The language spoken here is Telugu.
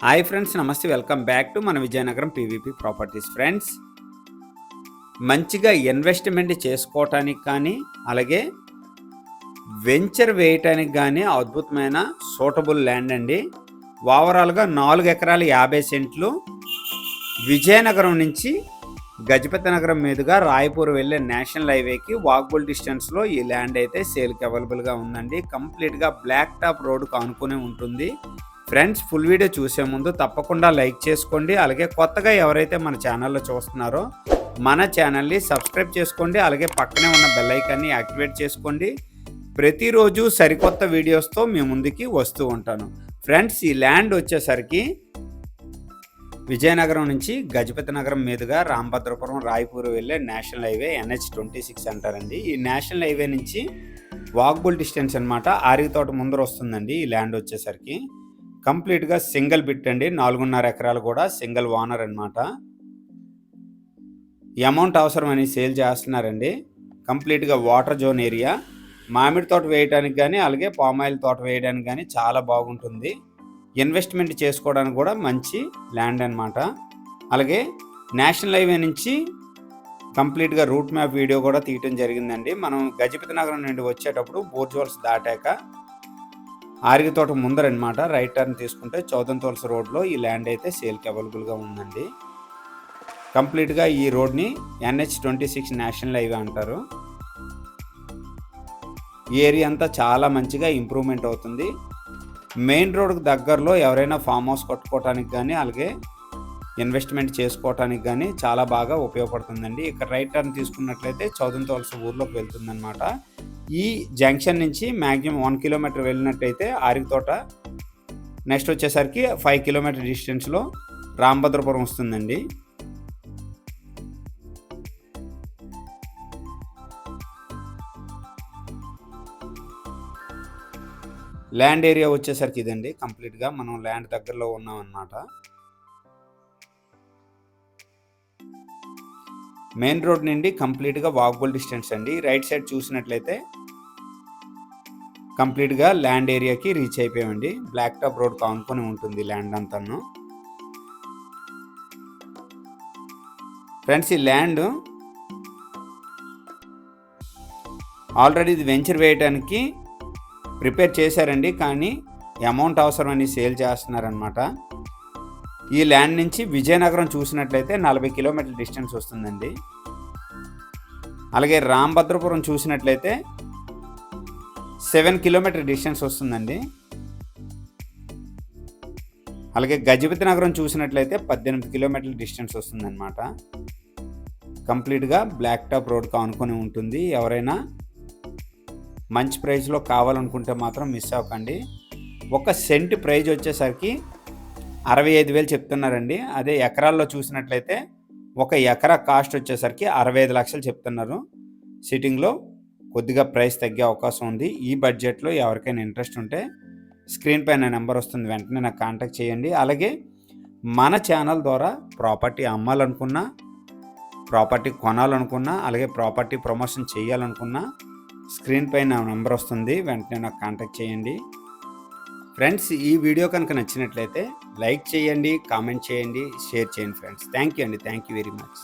హాయ్ ఫ్రెండ్స్, నమస్తే. వెల్కమ్ బ్యాక్ టు మన విజయనగరం పీవీపీ ప్రాపర్టీస్. ఫ్రెండ్స్, మంచిగా ఇన్వెస్ట్మెంట్ చేసుకోవటానికి కానీ అలాగే వెంచర్ వేయటానికి కానీ అద్భుతమైన సూటబుల్ ల్యాండ్ అండి. ఓవరాల్గా 4 ఎకరాల 50 సెంట్లు విజయనగరం నుంచి గజపతి నగరం మీదుగా రాయపూర్ వెళ్ళే నేషనల్ హైవేకి వాకబుల్ డిస్టెన్స్లో ఈ ల్యాండ్ అయితే సేల్కి అవైలబుల్గా ఉందండి. కంప్లీట్గా బ్లాక్ టాప్ రోడ్డుకు ఆనుకుని ఉంటుంది. ఫ్రెండ్స్, ఫుల్ వీడియో చూసే ముందు తప్పకుండా లైక్ చేసుకోండి. అలాగే కొత్తగా ఎవరైతే మన ఛానల్లో చూస్తున్నారో మన ఛానల్ని సబ్స్క్రైబ్ చేసుకోండి. అలాగే పక్కనే ఉన్న బెల్ ఐకాన్ని యాక్టివేట్ చేసుకోండి. ప్రతిరోజు సరికొత్త వీడియోస్తో మీ ముందుకి వస్తూ ఉంటాను. ఫ్రెండ్స్, ఈ ల్యాండ్ వచ్చేసరికి విజయనగరం నుంచి గజపతి నగరం మీదుగా రాంభద్రపురం రాయపూర్ వెళ్ళే నేషనల్ హైవే NH26 అంటారండి. ఈ నేషనల్ హైవే నుంచి వాకబుల్ డిస్టెన్స్ అనమాట. ఆరితోట ముందర వస్తుందండి ఈ ల్యాండ్ వచ్చేసరికి. కంప్లీట్గా సింగిల్ బిట్ అండి. 4.5 ఎకరాలు కూడా సింగిల్ ఓనర్ అనమాట. ఈ అమౌంట్ అవసరం అని సేల్ చేస్తున్నారండి. కంప్లీట్గా వాటర్ జోన్ ఏరియా. మామిడి తోట వేయడానికి కానీ అలాగే పామాయిల్ తోట వేయడానికి కానీ చాలా బాగుంటుంది. ఇన్వెస్ట్మెంట్ చేసుకోవడానికి కూడా మంచి ల్యాండ్ అనమాట. అలాగే నేషనల్ హైవే నుంచి కంప్లీట్గా రూట్ మ్యాప్ వీడియో కూడా తీయటం జరిగిందండి. మనం గజపతి నగరం నుండి వచ్చేటప్పుడు బోర్జోల్స్ దాటాక ఆరిగితోట ముందరనమాట రైట్ టర్న్ తీసుకుంటే చౌదంతోల్స్ రోడ్లో ఈ ల్యాండ్ అయితే సేల్కి అవైలబుల్గా ఉందండి. కంప్లీట్గా ఈ రోడ్ని NH26 నేషనల్ హైవే అంటారు. ఈ ఏరియా అంతా చాలా మంచిగా ఇంప్రూవ్మెంట్ అవుతుంది. మెయిన్ రోడ్కి దగ్గరలో ఎవరైనా ఫామ్ హౌస్ కట్టుకోవటానికి కానీ అలాగే ఇన్వెస్ట్మెంట్ చేసుకోవటానికి కానీ చాలా బాగా ఉపయోగపడుతుందండి. ఇక్కడ రైట్ టర్న్ తీసుకున్నట్లయితే చౌదంతోల్స్ ఊర్లోకి వెళ్తుందన్నమాట. ఈ జంక్షన్ నుంచి మ్యాక్సిమం 1 కిలోమీటర్ వెళ్ళినట్టయితే ఆరితోట, నెక్స్ట్ వచ్చేసరికి 5 కిలోమీటర్ డిస్టెన్స్లో రాంభద్రపురం వస్తుందండి. ల్యాండ్ ఏరియా వచ్చేసరికి ఇదండి. కంప్లీట్గా మనం ల్యాండ్ దగ్గరలో ఉన్నాం అన్నమాట. మెయిన్ రోడ్ నుండి కంప్లీట్గా వాకబుల్ డిస్టెన్స్ అండి. రైట్ సైడ్ చూసినట్లయితే కంప్లీట్గా ల్యాండ్ ఏరియాకి రీచ్ అయిపోయామండి. బ్లాక్ టాప్ రోడ్ కానుకొని ఉంటుంది ల్యాండ్ అంతాను. ఫ్రెండ్స్, ఈ ల్యాండ్ ఆల్రెడీ ఇది వెంచర్ వేయడానికి ప్రిపేర్ చేశారండి, కానీ అమౌంట్ అవసరం అని సేల్ చేస్తున్నారనమాట. ఈ ల్యాండ్ నుంచి విజయనగరం చూసినట్లయితే 40 కిలోమీటర్ల డిస్టెన్స్ వస్తుందండి. అలాగే రాంభద్రపురం చూసినట్లయితే 7 కిలోమీటర్ డిస్టెన్స్ వస్తుందండి. అలాగే గజపతి నగరం చూసినట్లయితే 18 కిలోమీటర్ల డిస్టెన్స్ వస్తుందన్నమాట. కంప్లీట్గా బ్లాక్ టాప్ రోడ్కి ఆనుకొని ఉంటుంది. ఎవరైనా మంచి ప్రైస్లో కావాలనుకుంటే మాత్రం మిస్ అవ్వకండి. ఒక సెంట్ ప్రైజ్ వచ్చేసరికి 65,000 చెప్తున్నారండి. అదే ఎకరాల్లో చూసినట్లయితే ఒక ఎకరా కాస్ట్ వచ్చేసరికి 65 లక్షలు చెప్తున్నారు. సిట్టింగ్లో కొద్దిగా ప్రైస్ తగ్గే అవకాశం ఉంది. ఈ బడ్జెట్లో ఎవరికైనా ఇంట్రెస్ట్ ఉంటే స్క్రీన్ పైన నెంబర్ వస్తుంది, వెంటనే నాకు కాంటాక్ట్ చేయండి. అలాగే మన ఛానల్ ద్వారా ప్రాపర్టీ అమ్మాలనుకున్నా, ప్రాపర్టీ కొనాలనుకున్నా, అలాగే ప్రాపర్టీ ప్రమోషన్ చేయాలనుకున్నా స్క్రీన్ పైన నెంబర్ వస్తుంది, వెంటనే నాకు కాంటాక్ట్ చేయండి. ఫ్రెండ్స్, ఈ వీడియో కనుక నచ్చినట్లయితే లైక్ చేయండి, కామెంట్ చేయండి, షేర్ చేయండి. ఫ్రెండ్స్, థ్యాంక్ యూ అండి. Thank you very much.